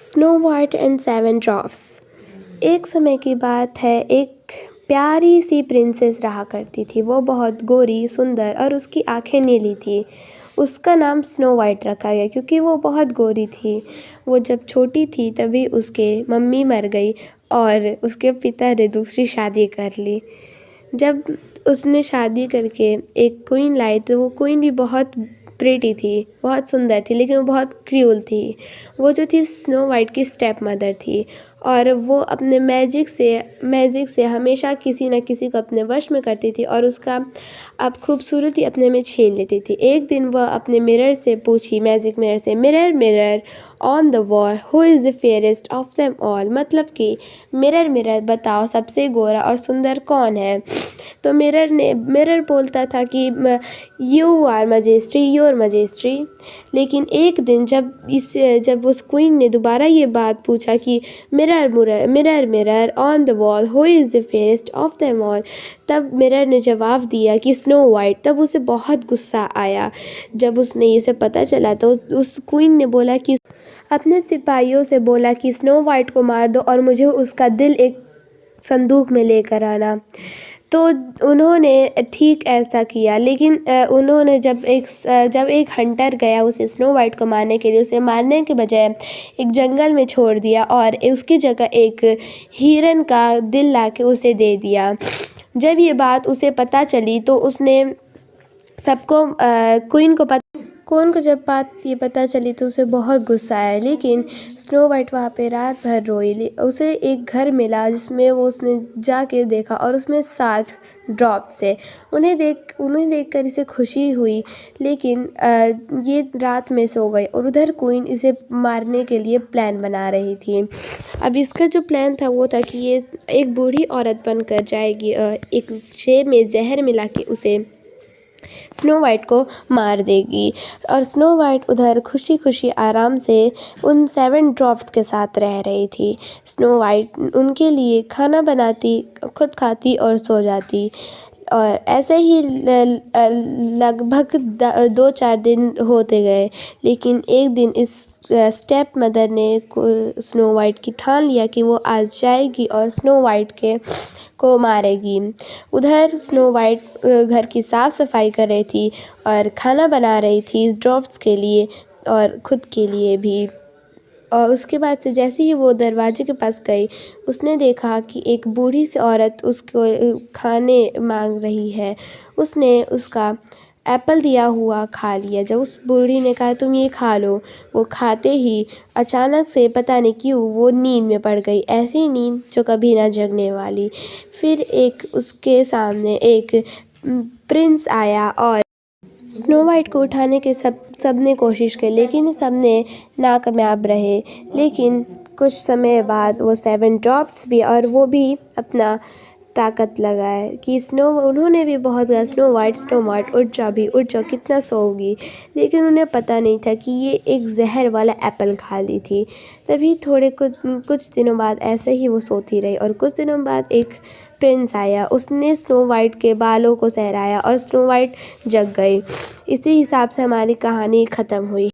Snow white and seven dwarfs. एक समय की बात है, एक प्यारी सी प्रिंसेस रहा करती थी। वो बहुत गोरी, सुंदर और उसकी आंखें नीली थी। उसका नाम स्नो वाइट रखा गया क्योंकि वो बहुत गोरी थी। वो जब छोटी थी तभी उसके मम्मी मर गई और उसके पिता ने दूसरी शादी कर ली। जब उसने शादी करके एक क्वीन लाई तो वो क्वीन भी बहुत प्रिटी थी, बहुत सुंदर थी, लेकिन वो बहुत क्रूअल थी। वो जो थी स्नो वाइट की स्टेप मदर थी और वो अपने मैजिक से हमेशा किसी न किसी को अपने वश में करती थी और उसका अब खूबसूरती अपने में छीन लेती थी। एक दिन वह अपने मिरर से पूछी, मैजिक मिरर से, mirror mirror on the wall who is the fairest of them all, मतलब कि मिरर मिरर बताओ सबसे गोरा और सुंदर कौन है। तो मिरर बोलता था कि you are majesty, your majesty. लेकिन एक दिन जब उस क्वीन ने दोबारा ये बात पूछा कि mirror mirror on the wall who is the fairest of them all, तब मिरर ने जवाब दिया कि स्नो वाइट। तब उसे बहुत गुस्सा आया। जब उसने इसे पता चला तो उस क्वीन ने बोला कि अपने सिपाहियों से बोला कि स्नो वाइट को मार दो और मुझे उसका दिल एक संदूक में लेकर आना। तो उन्होंने ठीक ऐसा किया, लेकिन उन्होंने जब एक हंटर गया उसे स्नो वाइट को मारने के लिए, उसे मारने के बजाय एक जंगल में छोड़ दिया और उसकी जगह एक हिरन का दिल लाके उसे दे दिया। जब ये बात उसे पता चली तो उसने सबको क्वीन को जब ये पता चली तो उसे बहुत गुस्सा आया। लेकिन स्नो वाइट वहाँ पे रात भर रोई। उसे एक घर मिला जिसमें उसने जाके देखा और उसमें 7 ड्वार्फ्स थे। उन्हें देखकर इसे खुशी हुई, लेकिन ये रात में सो गई और उधर क्वीन इसे मारने के लिए प्लान बना रही थी। अब इसका जो प्लान था वो था कि ये एक बूढ़ी औरत बनकर जाएगी, एक शे में जहर मिला के उसे स्नो वाइट को मार देगी और स्नो वाइट उधर खुशी खुशी आराम से उन 7 ड्वार्फ्स के साथ रह रही थी। स्नो वाइट उनके लिए खाना बनाती, खुद खाती और सो जाती और ऐसे ही लगभग 2-4 दिन होते गए। लेकिन एक दिन इस स्टेप मदर ने स्नो वाइट की ठान लिया कि वो आज जाएगी और स्नो वाइट को मारेगी। उधर स्नो वाइट घर की साफ़ सफाई कर रही थी और खाना बना रही थी ड्वार्फ्स के लिए और खुद के लिए भी। और उसके बाद से जैसे ही वो दरवाजे के पास गई, उसने देखा कि एक बूढ़ी सी औरत उसको खाने मांग रही है। उसने उसका एप्पल दिया हुआ खा लिया। जब उस बूढ़ी ने कहा तुम ये खा लो, वो खाते ही अचानक से पता नहीं क्यों वो नींद में पड़ गई, ऐसी नींद जो कभी ना जगने वाली। फिर उसके सामने एक प्रिंस आया और स्नो वाइट को उठाने के सबने कोशिश की, लेकिन सबने नाकामयाब रहे। लेकिन कुछ समय बाद वो 7 ड्वार्फ्स भी और वो भी अपना ताकत लगाए कि उन्होंने भी बहुत कहा स्नो वाइट उठ जाओ, कितना सोओगी। लेकिन उन्हें पता नहीं था कि ये एक जहर वाला एप्पल खा ली थी। तभी कुछ दिनों बाद ऐसे ही वो सोती रही और कुछ दिनों बाद एक प्रिंस आया। उसने स्नो वाइट के बालों को सहराया और स्नो वाइट जग गई। इसी हिसाब से हमारी कहानी ख़त्म हुई।